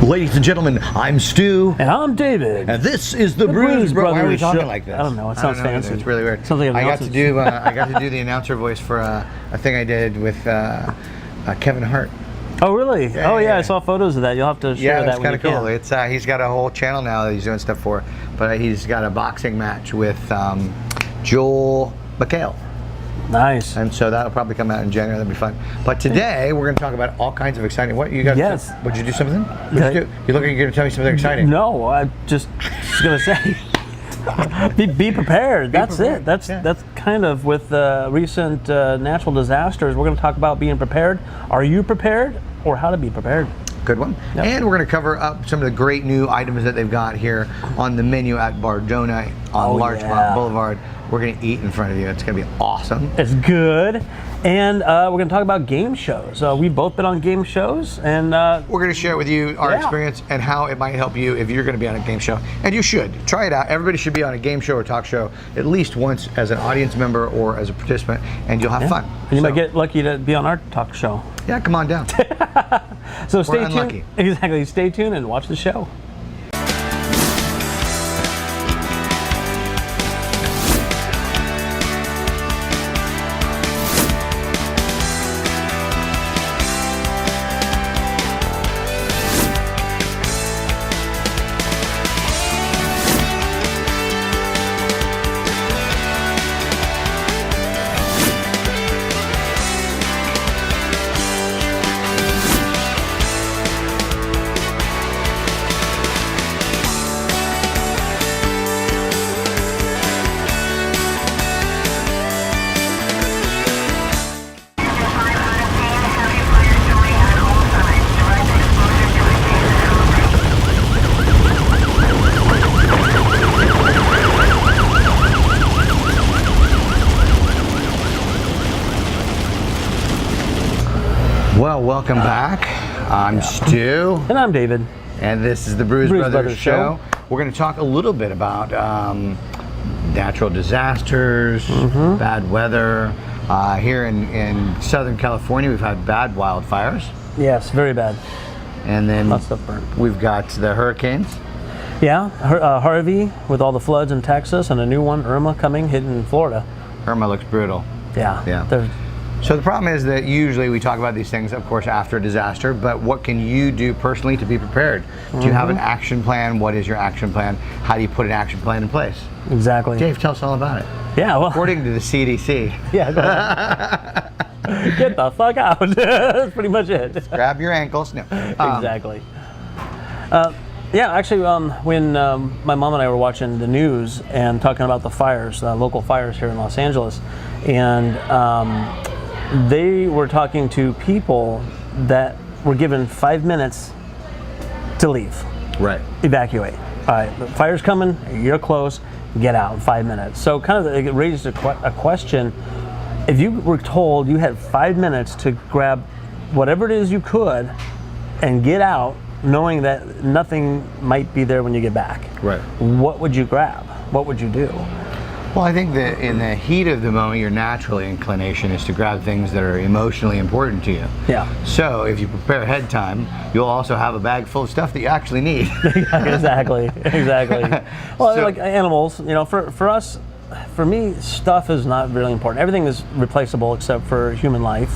Ladies and gentlemen, I'm Stu. And I'm David. And this is the Bruise Brothers. Why are we talking like this? I don't know. It sounds fancy. It's really weird. Sounds like I got to do the announcer voice for a thing I did with Kevin Hart. Oh really? Yeah. I saw photos of that. You'll have to share that. Yeah, it's kind of cool. It's he's got a whole channel now that he's doing stuff for, but he's got a boxing match with Joel McHale. Nice. And so that'll probably come out in January. That'll be fun. But today we're going to talk about all kinds of exciting. What you got? Yes. Would you do something? What'd you do? You're going to tell me something exciting? No, I'm just going to say. Be prepared. That's it. That's kind of with recent natural disasters. We're going to talk about being prepared. Are you prepared, or how to be prepared? Good one. Yep. And we're going to cover up some of the great new items that they've got here on the menu at Bardonna on Larchmont Boulevard. We're going to eat in front of you. It's going to be awesome. It's good. And we're going to talk about game shows. We've both been on game shows, and we're going to share with you our experience and how it might help you if you're going to be on a game show. And you should try it out. Everybody should be on a game show or talk show at least once as an audience member or as a participant, and you'll have fun. And you might get lucky to be on our talk show. Yeah, come on down. So stay tuned. Unlucky. Exactly. Stay tuned and watch the show. Well, welcome back. I'm Stu. And I'm David. And this is the Bruise Brothers Show. We're going to talk a little bit about natural disasters, bad weather. Here in Southern California, we've had bad wildfires. Yes, very bad. And then lots of burnt. We've got the hurricanes. Yeah, Harvey with all the floods in Texas, and a new one, Irma, coming, hitting Florida. Irma looks brutal. Yeah. So the problem is that usually we talk about these things, of course, after a disaster, but what can you do personally to be prepared? Do you have an action plan? What is your action plan? How do you put an action plan in place? Exactly. Dave, tell us all about it. Yeah, well. According to the CDC. Yeah, go ahead. Get the fuck out. That's pretty much it. Just grab your ankles. No. Exactly. Yeah, actually, when my mom and I were watching the news and talking about the fires, local fires here in Los Angeles, and they were talking to people that were given 5 minutes to leave. Right. Evacuate. All right, the fire's coming, you're close, get out in 5 minutes. So kind of it raises a question. If you were told you had 5 minutes to grab whatever it is you could and get out, knowing that nothing might be there when you get back, right? What would you grab? What would you do? Well, I think that in the heat of the moment, your natural inclination is to grab things that are emotionally important to you. Yeah. So if you prepare ahead time, you'll also have a bag full of stuff that you actually need. Exactly. Well, so, like animals, you know, for us, for me, stuff is not really important. Everything is replaceable except for human life.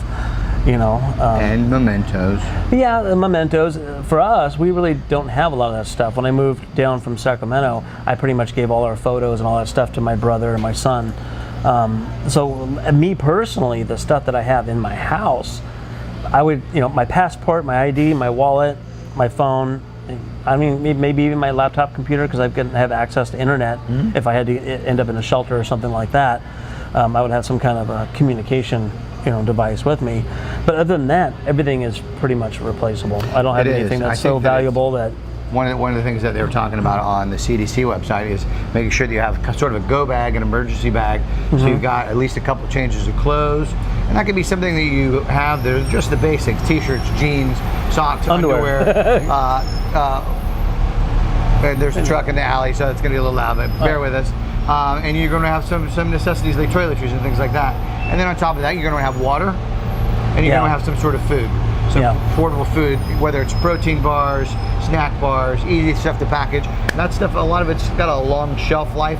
You know, and mementos. Yeah, the mementos. For us, we really don't have a lot of that stuff. When I moved down from Sacramento, I pretty much gave all our photos and all that stuff to my brother and my son. So me personally, the stuff that I have in my house, I would, you know, my passport, my ID, my wallet, my phone. I mean, maybe even my laptop computer, because I have access to internet. If I had to end up in a shelter or something like that, I would have some kind of a communication device with me. But other than that, everything is pretty much replaceable. I don't have anything that's so valuable that. One of the things that they were talking about on the CDC website is making sure that you have sort of a go bag, an emergency bag, so you've got at least a couple changes of clothes, and that could be something that you have. There's just the basics: t-shirts, jeans, socks, underwear. And there's a truck in the alley, so it's going to be a little loud, but bear with us. And you're going to have some necessities like toiletries and things like that. And then on top of that, you're going to have water, and you're going to have some sort of food. some Yeah. portable food, whether it's protein bars, snack bars, easy stuff to package. And that stuff, a lot of it's got a long shelf life,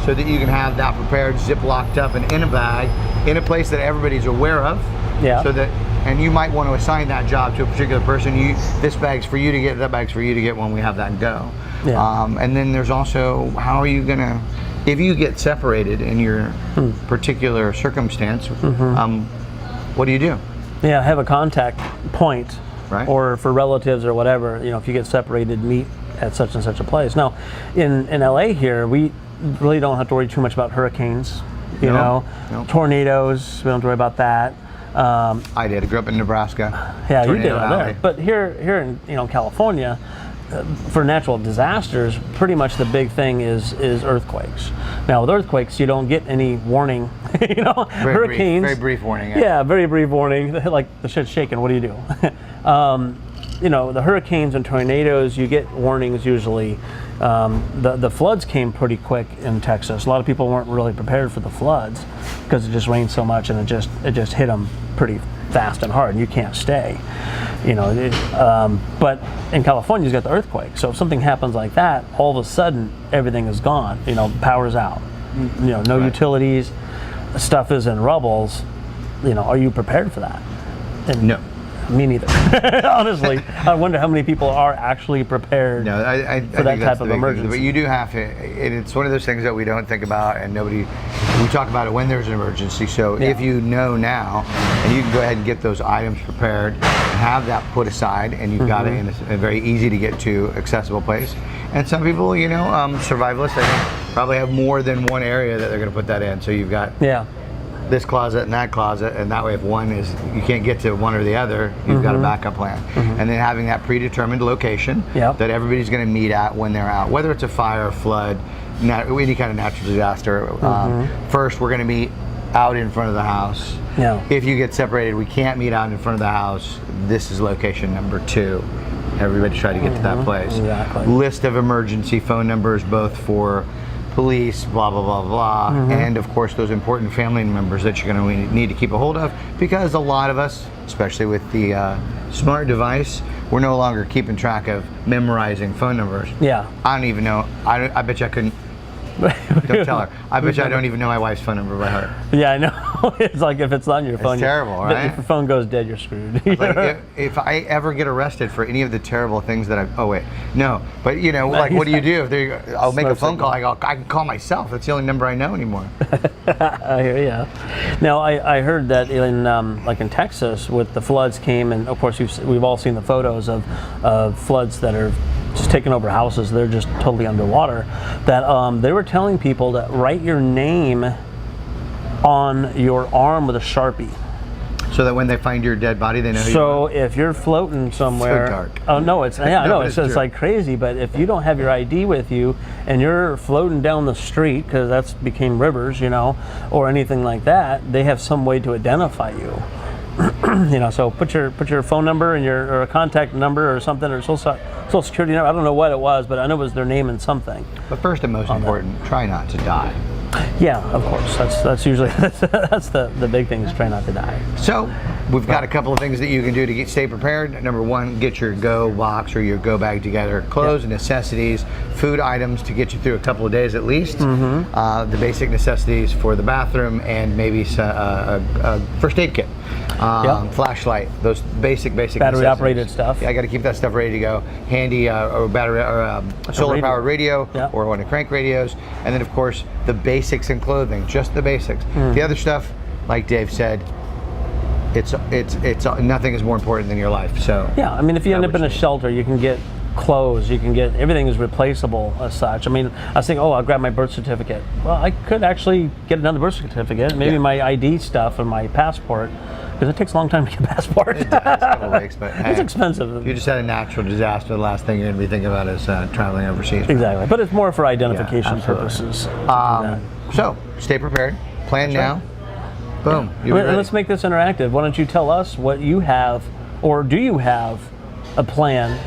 so that you can have that prepared, zip locked up and in a bag, in a place that everybody's aware of. Yeah. So that, and you might want to assign that job to a particular person. This bag's for you to get, that bag's for you to get when we have that go. Yeah. And then there's also, how are you gonna, if you get separated in your particular circumstance, what do you do? Yeah, have a contact point, Right. or for relatives or whatever. You know, if you get separated, meet at such and such a place. Now, in LA here, we really don't have to worry too much about hurricanes. You know, tornadoes. We don't have to worry about that. I did. I grew up in Nebraska. Yeah, you did Tornado out Alley. there. But here in California, for natural disasters, pretty much the big thing is earthquakes. Now with earthquakes, you don't get any warning. You know, hurricanes. Very brief warning. Yeah, very brief warning. Like the shit's shaking. What do you do? You know, the hurricanes and tornadoes, you get warnings usually. The floods came pretty quick in Texas. A lot of people weren't really prepared for the floods because it just rained so much, and it just hit them pretty fast and hard, and you can't stay. You know, but in California, you've got the earthquake. So if something happens like that, all of a sudden everything is gone. You know, power's out. You know, no utilities, stuff is in rubbles. You know, are you prepared for that? And No. Me neither. Honestly, I wonder how many people are actually prepared No, I for that think that's type the of big thing. emergency. But you do have to, it's one of those things that we don't think about, and we talk about it when there's an emergency. So if you know now, and you can go ahead and get those items prepared, have that put aside, and you've got it in a very easy to get to, accessible place. And some people, you know, survivalists, I think, probably have more than one area that they're going to put that in. So you've got this closet and that closet, and that way if one is, you can't get to one or the other, you've got a backup plan. And then having that predetermined location that everybody's going to meet at when they're out, whether it's a fire, a flood, any kind of natural disaster. First, we're going to meet out in front of the house. If you get separated, we can't meet out in front of the house. This is location number 2. Everybody try to get to that place. List of emergency phone numbers, both for police, blah, blah, blah, blah, and of course those important family members that you're going to need to keep a hold of, because a lot of us, especially with the smart device, we're no longer keeping track of memorizing phone numbers. I don't even know, I bet you I couldn't, don't tell her, I bet you I don't even know my wife's phone number by heart. Yeah, I know. It's like if it's on your phone. It's terrible, right? If your phone goes dead, you're screwed. Like if I ever get arrested for any of the terrible things that but you know, like what do you do? If I'll make a phone call, I can call myself. That's the only number I know anymore. I hear you. Now, I heard that in like in Texas, with the floods came, and of course we've all seen the photos of floods that are just taking over houses. They're just totally underwater. That they were telling people to write your name on your arm with a Sharpie. So that when they find your dead body, they know who you are. So if you're floating somewhere, so dark. Oh no, it's No, it's true. like crazy. But if you don't have your ID with you and you're floating down the street, because that's became rivers, you know, or anything like that, they have some way to identify you. You know, so put your phone number and or a contact number or something, or social security number. I don't know what it was, but I know it was their name and something. But first and most important, try not to die. Yeah, of course. That's usually that's the big thing, is try not to die. So we've got a couple of things that you can do to stay prepared. Number 1, get your go box or your go bag together. Clothes, necessities, food items to get you through a couple of days at least. The basic necessities for the bathroom, and maybe a first aid kit. Flashlight, those basic Battery operated stuff. Yeah, I got to keep that stuff ready to go. Handy or battery or solar powered radio or one of crank radios, and then of course the basics in clothing, just the basics. The other stuff, like Dave said, it's nothing is more important than your life. So yeah, I mean, if you end up in a shelter, you can get clothes, you can get, everything is replaceable as such. I mean, I was thinking, I'll grab my birth certificate. Well, I could actually get another birth certificate, maybe my ID stuff and my passport, because it takes a long time to get a passport. It does, a couple of weeks, but it's expensive. If you just had a natural disaster, the last thing you're going to be thinking about is traveling overseas. Exactly, but it's more for identification purposes. So stay prepared, plan now. Boom. Let's make this interactive. Why don't you tell us what you have, or do you have a plan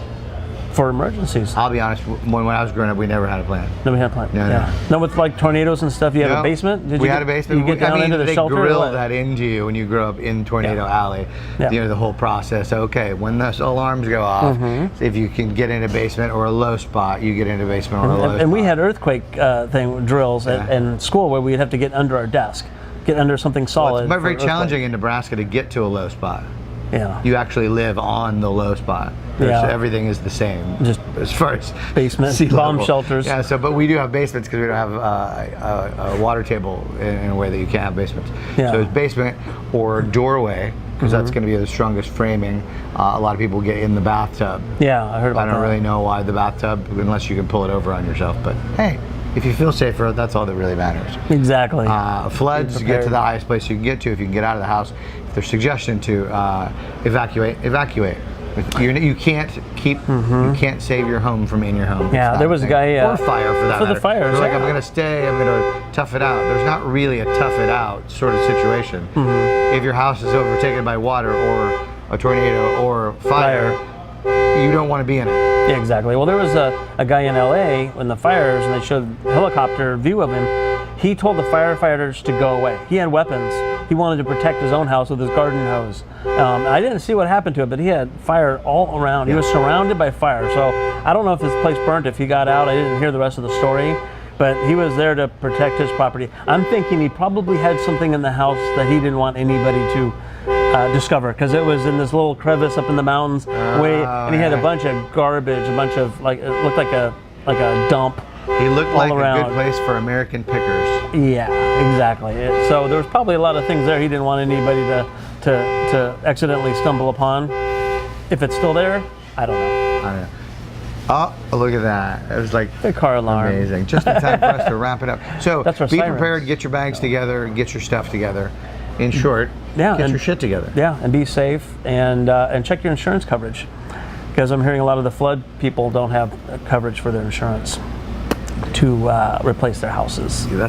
for emergencies. I'll be honest, when I was growing up, we never had a plan. No, we had a plan. No, yeah. No, with like tornadoes and stuff, you have No, a basement? We had a basement. You get down into the they shelter? grill that into you when you grow up in Tornado Alley. Yeah. You know, the whole process. Okay, when the alarms go off, if you can get in a basement or a low spot, you get in a basement or a low spot. And we had earthquake drills in school where we'd have to get under our desk, get under something solid. Well, it's very challenging in Nebraska to get to a low spot. Yeah. You actually live on the low spot. Everything is the same, just as far as basement, sea bomb level. shelters. Yeah. So, but we do have basements because we don't have a water table in a way that you can't have basements. Yeah. So it's basement or doorway because that's going to be the strongest framing. A lot of people get in the bathtub. Yeah, I heard about that. I don't really know why the bathtub, unless you can pull it over on yourself. But hey, if you feel safer, that's all that really matters. Exactly. Floods, get to the highest place you can get to. If you can get out of the house, if there's suggestion to evacuate. You can't keep. You can't save your home from in your home. Yeah, there was a guy or fire for that. For matter. the fires. They're like, I'm going to stay. I'm going to tough it out. There's not really a tough it out sort of situation. If your house is overtaken by water or a tornado or fire. You don't want to be in it. Yeah, exactly. Well, there was a guy in LA when the fires, and they showed a helicopter view of him. He told the firefighters to go away. He had weapons. He wanted to protect his own house with his garden hose. I didn't see what happened to it, but he had fire all around. He was surrounded by fire. So I don't know if his place burnt, if he got out. I didn't hear the rest of the story. But he was there to protect his property. I'm thinking he probably had something in the house that he didn't want anybody to discover, because it was in this little crevice up in the mountains and he had a bunch of garbage, a bunch of it looked like a dump. He looked like around. a good place for American pickers. Yeah, exactly. So there was probably a lot of things there he didn't want anybody to accidentally stumble upon. If it's still there, I don't know. Oh, look at that. It was like the car alarm. Amazing. Just in time for us to wrap it up. So be sirens. prepared, get your bags together, get your stuff together. In short, get your shit together. Yeah, and be safe, and check your insurance coverage, because I'm hearing a lot of the flood people don't have coverage for their insurance to replace their houses. Yeah,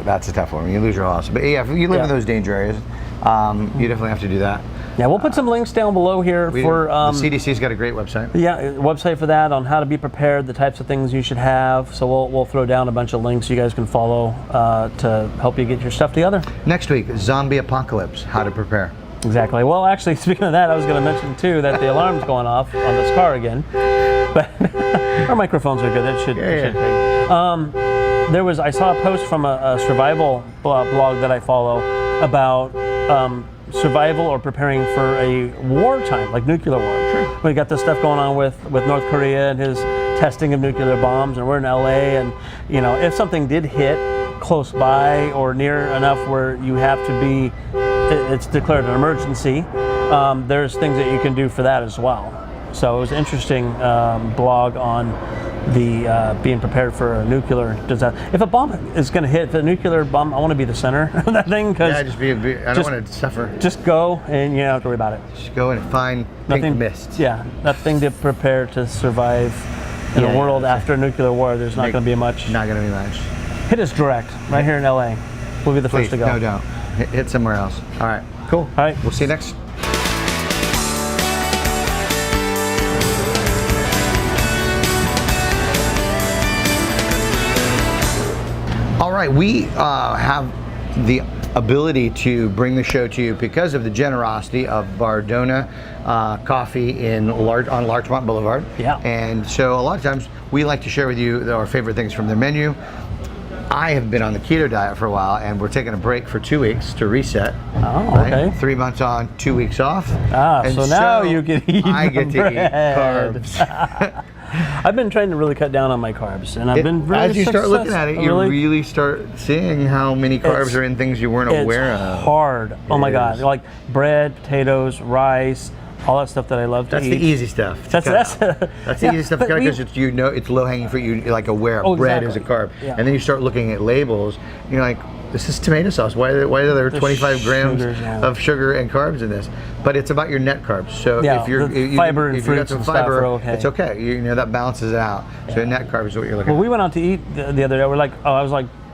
that's a tough one. You lose your house. But yeah, if you live in those danger areas, you definitely have to do that. Yeah, we'll put some links down below here for the CDC's got a great website. Yeah, website for that, on how to be prepared, the types of things you should have. So we'll throw down a bunch of links you guys can follow to help you get your stuff together. Next week, zombie apocalypse, how to prepare. Exactly. Well, actually, speaking of that, I was going to mention too that the alarm's going off on this car again. But our microphones are good. That should take. I saw a post from a survival blog that I follow about survival or preparing for a wartime, like nuclear war. Sure. We got this stuff going on with North Korea and his testing of nuclear bombs, and we're in LA, and if something did hit close by or near enough where you have to be, it's declared an emergency, there's things that you can do for that as well. So it was an interesting blog on the being prepared for a nuclear disaster. If a bomb is going to hit, the nuclear bomb, I want to be the center of that thing. I don't want to suffer. Just go, and you don't have to worry about it. Just go and find pink mist. Yeah, nothing to prepare to survive in a world after a nuclear war. There's not going to be much. Not going to be much. Hit us direct, right here in LA. We'll be the first to go. No doubt. Hit somewhere else. All right, cool. All right, we'll see you next. All right, we have the ability to bring the show to you because of the generosity of Bardonna coffee on Larchmont Boulevard. Yeah. And so a lot of times we like to share with you our favorite things from their menu. I have been on the keto diet for a while, and we're taking a break for 2 weeks to reset. Oh, okay. 3 months on, 2 weeks off. And so now you can eat I get to eat carbs. I've been trying to really cut down on my carbs, and I've been really successful. As you start looking at it, you really start seeing how many carbs are in things you weren't aware of. It's hard. Oh my God. Like bread, potatoes, rice, all that stuff that I love to eat. That's the easy stuff. That's the easy stuff because it's low hanging fruit. You're like aware bread is a carb, and then you start looking at labels. And you're like, this is tomato sauce. Why are there 25 grams of sugar and carbs in this? But it's about your net carbs. So if you fiber and fruits and stuff are okay. It's okay. That balances it out. So net carbs is what you're looking at. Well, we went out to eat the other day.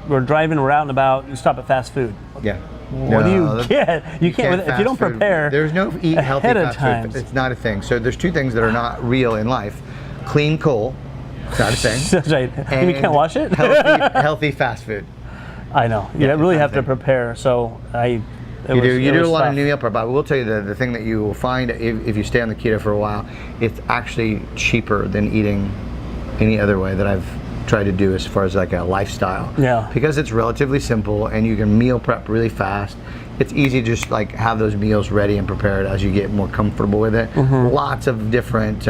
We're driving. We're out and about. You stop at fast food. Yeah. What do you get? You can't if you don't prepare. There's no eat healthy fast food. It's not a thing. So there's two things that are not real in life. clean coal. It's not a thing. That's right. And You can't wash it? healthy fast food. I know. You really have to prepare. So You do a lot of meal prep. I will tell you the thing that you will find if you stay on the keto for a while, it's actually cheaper than eating any other way that I've tried to do as far as like a lifestyle. Yeah. Because it's relatively simple and you can meal prep really fast. It's easy to just like have those meals ready and prepared as you get more comfortable with it. Lots of different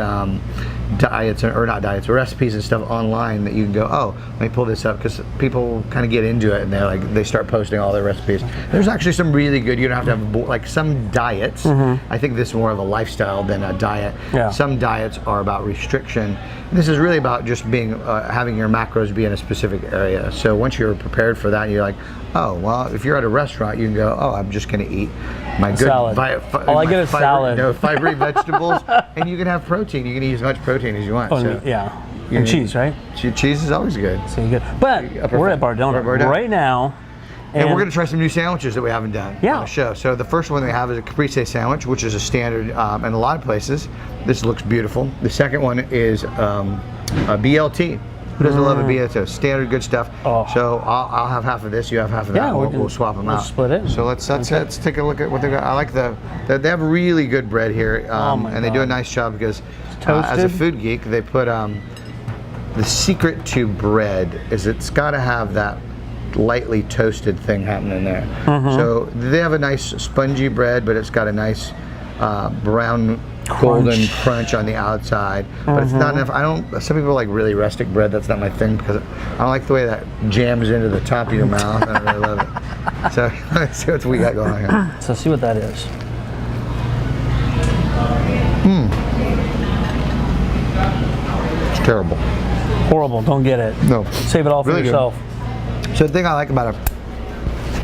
diets, or not diets, recipes and stuff online that you can go, oh, let me pull this up, because people kind of get into it and they start posting all their recipes. There's actually some really good, you don't have to have like some diets. I think this is more of a lifestyle than a diet. Yeah. Some diets are about restriction. This is really about just being having your macros be in a specific area. So once you're prepared for that, you're like, oh, well, if you're at a restaurant, you can go, oh, I'm just going to eat my good salad. All I get is salad. Fibery vegetables, and you can have protein. You can eat as much protein as you want. Oh, so, yeah. And cheese, right? Cheese is always good. So you good. But we're at Bardonna right now. And we're going to try some new sandwiches that we haven't done on the show. So the first one we have is a caprese sandwich, which is a standard in a lot of places. This looks beautiful. The second one is a BLT. Who doesn't love a BLT? Standard good stuff. Oh. So I'll have half of this. You have half of that. We'll swap them out. Split it. So let's take a look at what they got. I like they have really good bread here, and they do a nice job because as a food geek, they put the secret to bread is it's got to have that lightly toasted thing happening there. So they have a nice spongy bread, but it's got a nice brown golden crunch on the outside, but it's not enough. Some people like really rustic bread. That's not my thing because I don't like the way that jams into the top of your mouth. I don't really love it. So let's see what we got going on here. So see what that is. It's terrible. Horrible. Don't get it. No. Save it all for Really yourself. Good. So the thing I like about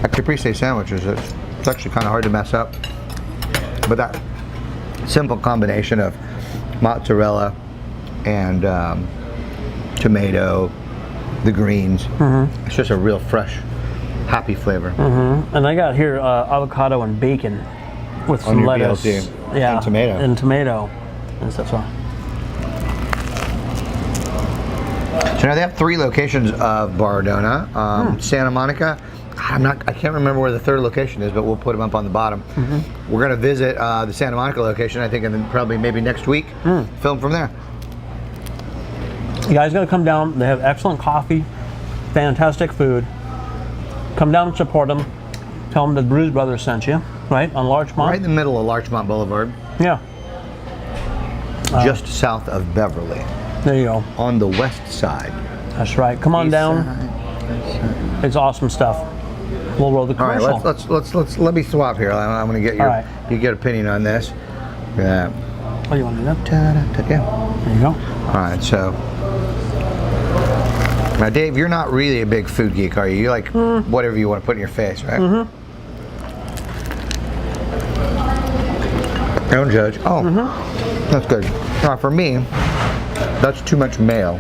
a caprese sandwich is it's actually kind of hard to mess up, but that simple combination of mozzarella and tomato, the greens. It's just a real fresh, happy flavor. And I got here avocado and bacon with some lettuce. BLT. Yeah, And tomato. And tomato and stuff. So now they have 3 locations of Bardonna. Santa Monica. I can't remember where the third location is, but we'll put them up on the bottom. We're going to visit the Santa Monica location, I think, and then probably maybe next week, film from there. You guys got to come down. They have excellent coffee, fantastic food. Come down and support them. Tell them the Bruise Brothers sent you, right, on Larchmont? Right in the middle of Larchmont Boulevard. Yeah. Just south of Beverly. There you go. On the west side. That's right. Come on down. It's awesome stuff. We'll roll the commercial. All right, let me swap here. I'm going to get you get opinion on this. Yeah. Oh, you want to do that? Yeah. There you go. All right, so now, Dave, you're not really a big food geek, are you? You like whatever you want to put in your face, right? Don't judge. Oh, that's good. Now, for me, that's too much mayo.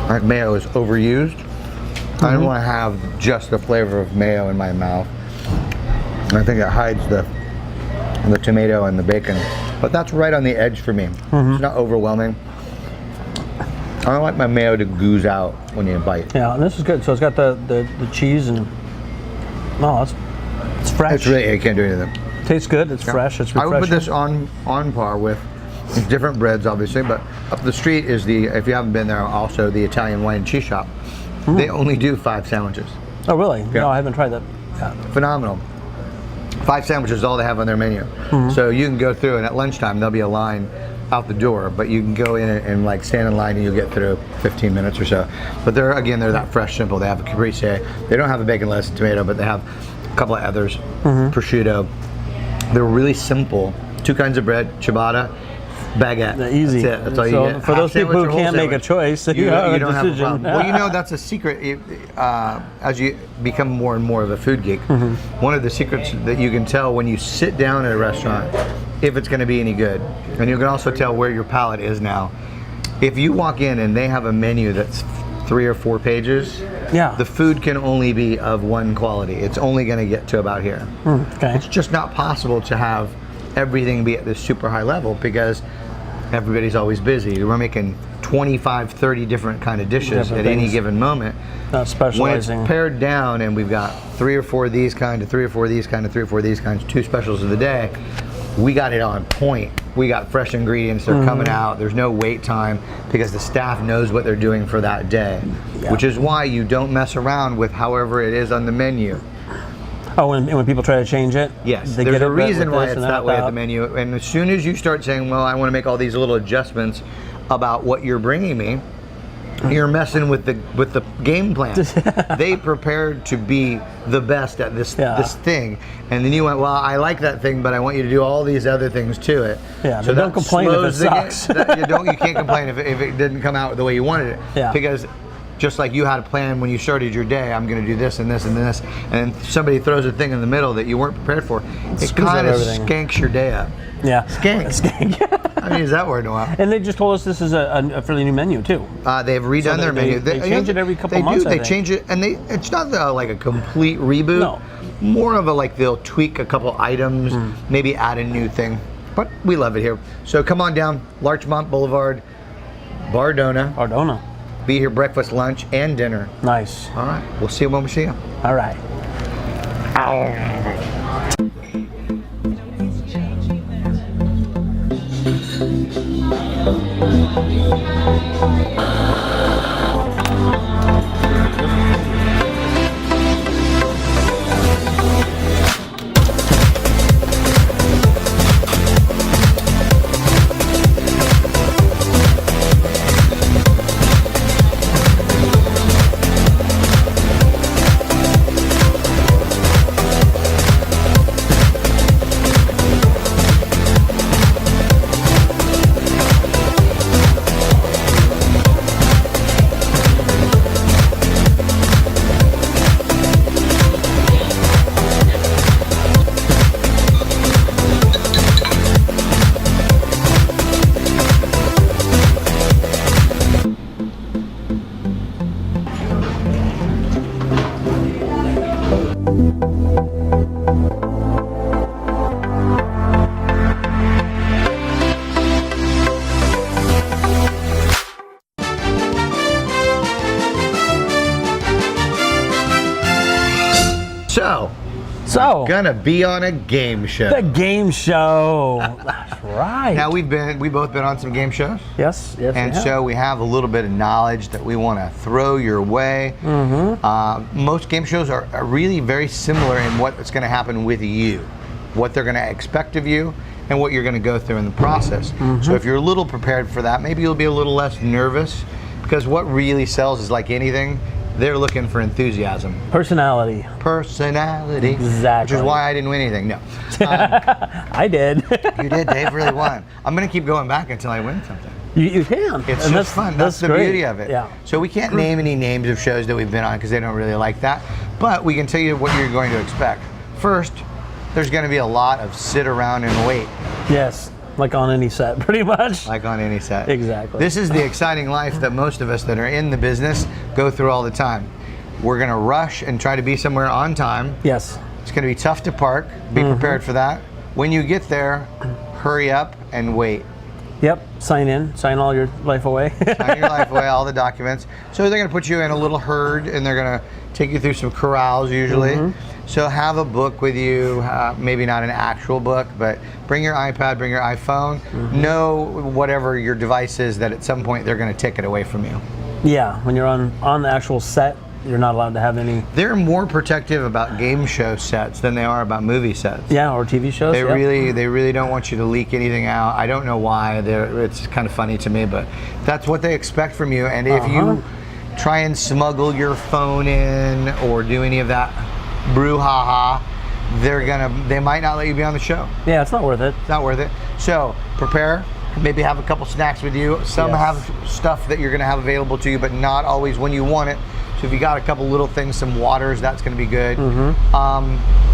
Like mayo is overused. I don't want to have just the flavor of mayo in my mouth. I think it hides the tomato and the bacon, but that's right on the edge for me. It's not overwhelming. I don't like my mayo to ooze out when you bite. Yeah, and this is good. So it's got the cheese and it's fresh. It's really, you can't do anything. Tastes good. It's fresh. It's refreshing. I would put this on par with different breads, obviously, but up the street is if you haven't been there, also the Italian wine and cheese shop. They only do 5 sandwiches. Oh, really? Yeah. No, I haven't tried that. Yeah. Phenomenal. 5 sandwiches is all they have on their menu. So you can go through, and at lunchtime there'll be a line out the door, but you can go in and like stand in line and you'll get through 15 minutes or so. But they're that fresh, simple. They have a caprese. They don't have a bacon, lettuce, and tomato, but they have a couple of others. Prosciutto. They're really simple. 2 kinds of bread, ciabatta, baguette. Easy. That's it. That's all you get. For those people who can't make a choice, you don't have a problem. Well, that's a secret. As you become more and more of a food geek, one of the secrets that you can tell when you sit down at a restaurant if it's going to be any good, and you can also tell where your palate is now. If you walk in and they have a menu that's 3 or 4 pages, the food can only be of one quality. It's only going to get to about here. It's just not possible to have everything be at this super high level because everybody's always busy. We're making 25, 30 different kind of dishes at any given moment. Not specializing. When it's pared down and we've got 3 or 4 of these kind, 3 or 4 of these kind, 3 or 4 of these kinds, 2 specials of the day, we got it on point. We got fresh ingredients, they're coming out, there's no wait time because the staff knows what they're doing for that day, which is why you don't mess around with however it is on the menu. Oh, and when people try to change it? Yes, they there's get a it reason with why this it's and that way at the menu. And as soon as you start saying, well, I want to make all these little adjustments about what you're bringing me, you're messing with the game plan. They prepared to be the best at this thing, and then you went, well, I like that thing, but I want you to do all these other things to it. Yeah, so don't complain if it sucks. You can't complain if it didn't come out the way you wanted it. Yeah. Because just like you had a plan when you started your day, I'm going to do this and this and this, and somebody throws a thing in the middle that you weren't prepared for, it kind of skanks your day up. Yeah. Skank. I haven't used that word in a while. And they just told us this is a fairly new menu too. They've redone their menu. They change it every couple months. They change it, and it's not like a complete reboot. No. More of a they'll tweak a couple items, maybe add a new thing. But we love it here. So come on down, Larchmont Boulevard, Bardonna. Bardonna. Be here breakfast, lunch, and dinner. Nice. All right. We'll see you when we see you. All right. So gonna be on a game show. The game show. That's right. Now we both been on some game shows. Yes. And so we have a little bit of knowledge that we want to throw your way. Most game shows are really very similar in what's going to happen with you, what they're going to expect of you, and what you're going to go through in the process. So if you're a little prepared for that, maybe you'll be a little less nervous, because what really sells is like anything. They're looking for enthusiasm. Personality. Exactly. Which is why I didn't win anything. No. I did. You did. Dave really won. I'm going to keep going back until I win something. You can. It's just fun. That's the beauty of it. Yeah. So we can't name any names of shows that we've been on because they don't really like that. But we can tell you what you're going to expect. First, there's going to be a lot of sit around and wait. Yes. Like on any set, pretty much. Like on any set. Exactly. This is the exciting life that most of us that are in the business go through all the time. We're going to rush and try to be somewhere on time. Yes. It's going to be tough to park. Be prepared for that. When you get there, hurry up and wait. Yep. Sign all your life away. Sign your life away, all the documents. So they're going to put you in a little herd, and they're going to take you through some corrals usually. So have a book with you, maybe not an actual book, but bring your iPad, bring your iPhone. Know whatever your device is that at some point they're going to take it away from you. Yeah, when you're on the actual set, you're not allowed to have any. They're more protective about game show sets than they are about movie sets. Yeah, or TV shows. They really don't want you to leak anything out. I don't know why. It's kind of funny to me, but that's what they expect from you. And if you try and smuggle your phone in or do any of that brouhaha, they might not let you be on the show. Yeah, it's not worth it. It's not worth it. So prepare. Maybe have a couple snacks with you. Some have stuff that you're going to have available to you, but not always when you want it. So if you got a couple little things, some waters, that's going to be good.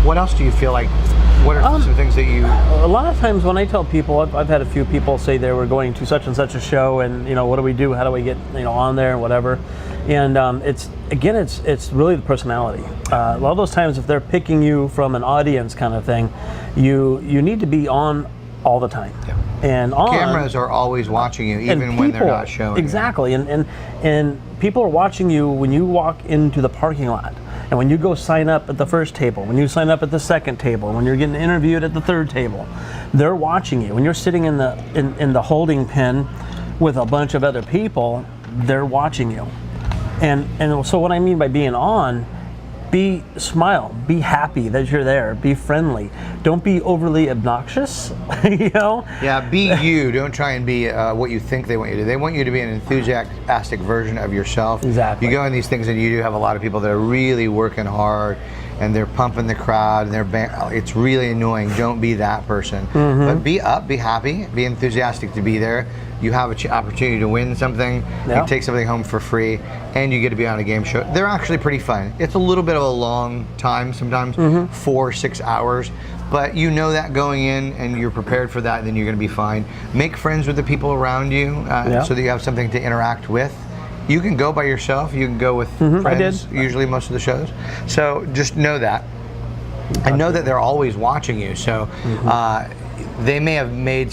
What else do you feel like? What are some things that you? A lot of times when I tell people, I've had a few people say they were going to such and such a show, and what do we do? How do we get on there and whatever? And it's really the personality. A lot of those times, if they're picking you from an audience kind of thing, you need to be on all the time. Yeah. And cameras are always watching you, even when they're not showing. Exactly, and people are watching you when you walk into the parking lot, and when you go sign up at the first table, when you sign up at the second table, when you're getting interviewed at the third table, they're watching you. When you're sitting in the holding pen with a bunch of other people, they're watching you. And so what I mean by being on, smile, be happy that you're there, be friendly. Don't be overly obnoxious, you know? Yeah, be you. Don't try and be what you think they want you to do. They want you to be an enthusiastic version of yourself. Exactly. You go in these things and you do have a lot of people that are really working hard and they're pumping the crowd and it's really annoying. Don't be that person. But be up, be happy, be enthusiastic to be there. You have an opportunity to win something, you take something home for free, and you get to be on a game show. They're actually pretty fun. It's a little bit of a long time sometimes, 4 or 6 hours, but you know that going in and you're prepared for that, and then you're gonna be fine. Make friends with the people around you so that you have something to interact with. You can go by yourself, you can go with friends, usually most of the shows. So just know that. And know that they're always watching you, so they may have made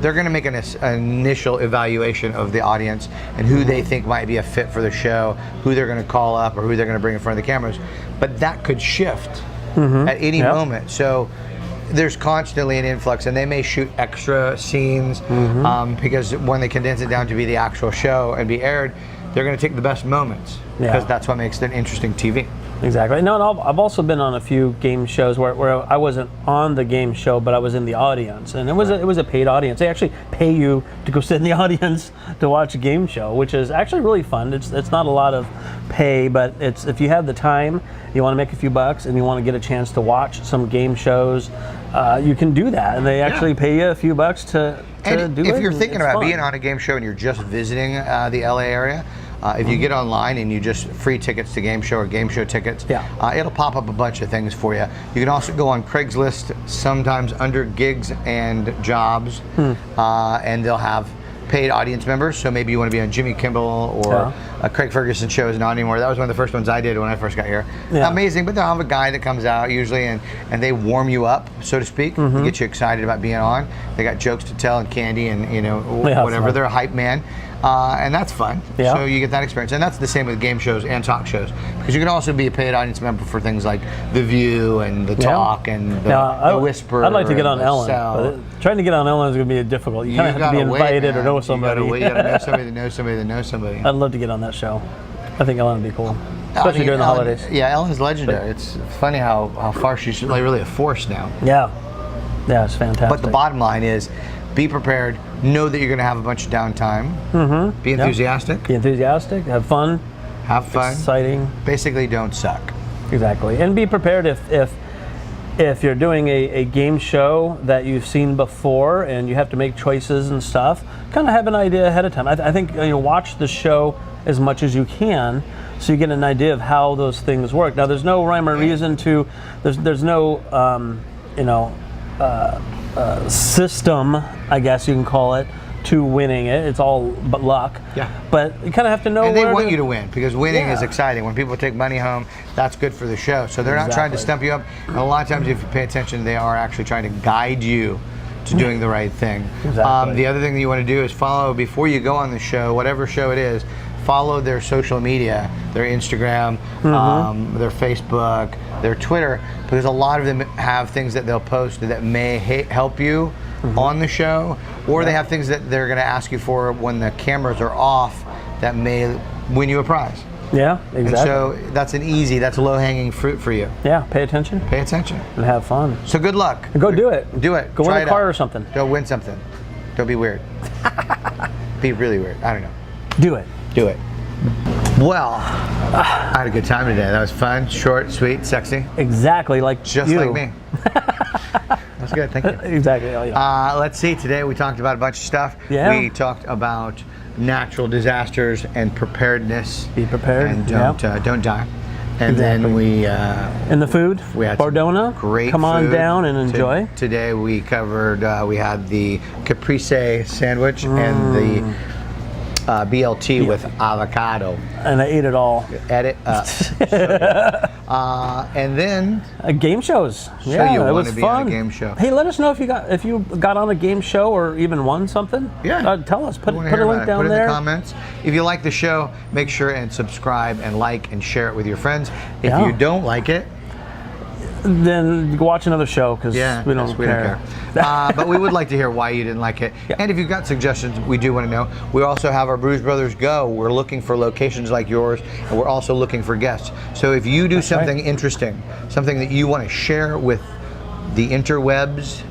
they're going to make an initial evaluation of the audience and who they think might be a fit for the show, who they're going to call up or who they're going to bring in front of the cameras. But that could shift at any moment. So there's constantly an influx, and they may shoot extra scenes because when they condense it down to be the actual show and be aired, they're going to take the best moments because that's what makes it interesting TV. Exactly. No, and I've also been on a few game shows where I wasn't on the game show, but I was in the audience, and it was a paid audience. They actually pay you to go sit in the audience to watch a game show, which is actually really fun. It's not a lot of pay, but it's if you have the time, you want to make a few bucks, and you want to get a chance to watch some game shows, you can do that, and they actually pay you a few bucks to do it. If you're thinking about fun. being on a game show and you're just visiting the LA area, if you get online and you just free tickets to game show or game show tickets, it'll pop up a bunch of things for you. You can also go on Craigslist, sometimes under gigs and jobs, and they'll have paid audience members. So maybe you want to be on Jimmy Kimmel or Craig Ferguson show is not anymore. That was one of the first ones I did when I first got here. Amazing, but they'll have a guy that comes out usually and they warm you up, so to speak, get you excited about being on. They got jokes to tell and candy and whatever. They're a hype man. And that's fun. So you get that experience. And that's the same with game shows and talk shows. Because you can also be a paid audience member for things like The View and The Talk and the Whisper. I'd like to get on Ellen. But trying to get on Ellen is going to be difficult. You kind of have to be invited or know somebody. You got to know somebody that knows somebody that knows somebody. I'd love to get on that show. I think Ellen would be cool. Especially during the holidays. Yeah, Ellen's legendary. It's funny how far she's like really a force now. Yeah, it's fantastic. But the bottom line is, be prepared. Know that you're going to have a bunch of downtime. Be enthusiastic. Be enthusiastic. Have fun. Have fun. Exciting. Basically, don't suck. Exactly. And be prepared if you're doing a game show that you've seen before and you have to make choices and stuff. Kind of have an idea ahead of time. I think watch the show as much as you can, so you get an idea of how those things work. Now, there's no rhyme or reason to. There's no system, I guess you can call it, to winning it. It's all but luck. But you kind of have to know. And they want you to win because winning is exciting. When people take money home, that's good for the show. So they're not trying to stump you up. And a lot of times, if you pay attention, they are actually trying to guide you to doing the right thing. The other thing that you want to do is follow before you go on the show, whatever show it is. Follow their social media, their Instagram, their Facebook, their Twitter, because a lot of them have things that they'll post that may help you on the show, or they have things that they're going to ask you for when the cameras are off that may win you a prize. Yeah, exactly. And so that's low-hanging fruit for you. Yeah, pay attention. Pay attention. And have fun. So good luck. Go do it. Do it. Go Try win a car or something. Go win something. Don't be weird. Be really weird. I don't know. Do it. Do it. Well, I had a good time today. That was fun, short, sweet, sexy. Exactly like just you. like me. That's good. Thank you. Exactly. Let's see. Today we talked about a bunch of stuff. Yeah. We talked about natural disasters and preparedness. Be prepared. And don't die. And then we and the food. We had Bardonna. Great. Come on down and enjoy. Today we covered. We had the caprese sandwich and the BLT with avocado. And I ate it all. Edit up. And then Game shows. So Yeah, you it want was to be fun. on a game show. Hey, let us know if you got on a game show or even won something. Yeah. Tell us. Put a hear link about it. down Put it there. in the comments. If you like the show, make sure and subscribe and like and share it with your friends. If Yeah. you don't like it, then go watch another show because we don't we care. don't care. But we would like to hear why you didn't like it. Yeah. And if you've got suggestions, we do want to know. We also have our Bruise Brothers Go. We're looking for locations like yours, and we're also looking for guests. So if you do something interesting, something that you want to share with the interwebs,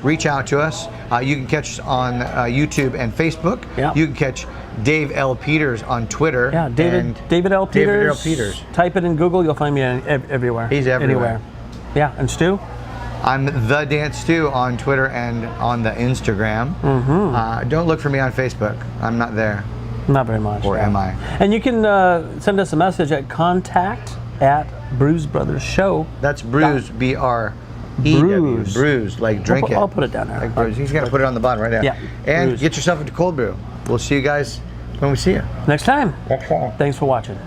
reach out to us. You can catch us on YouTube and Facebook. Yeah. You can catch Dave L. Peters on Twitter. Yeah, David L. Peters. David L. Peters. Type it in Google, you'll find me everywhere. He's everywhere. Anywhere. Yeah, and Stu? I'm the Dance Stew on Twitter and on the Instagram. Don't look for me on Facebook. I'm not there. Not very much. Or am I? And you can send us a message at contact@BruiseBrothersShow. That's Bruise, B-R-E-W. Bruise. Bruise, like drink it. I'll put it down there. Like Bruise. He's going to put it on the bottom right now. Yeah. And Bruise. get yourself into cold brew. We'll see you guys when we see you. Next time. Thanks for watching.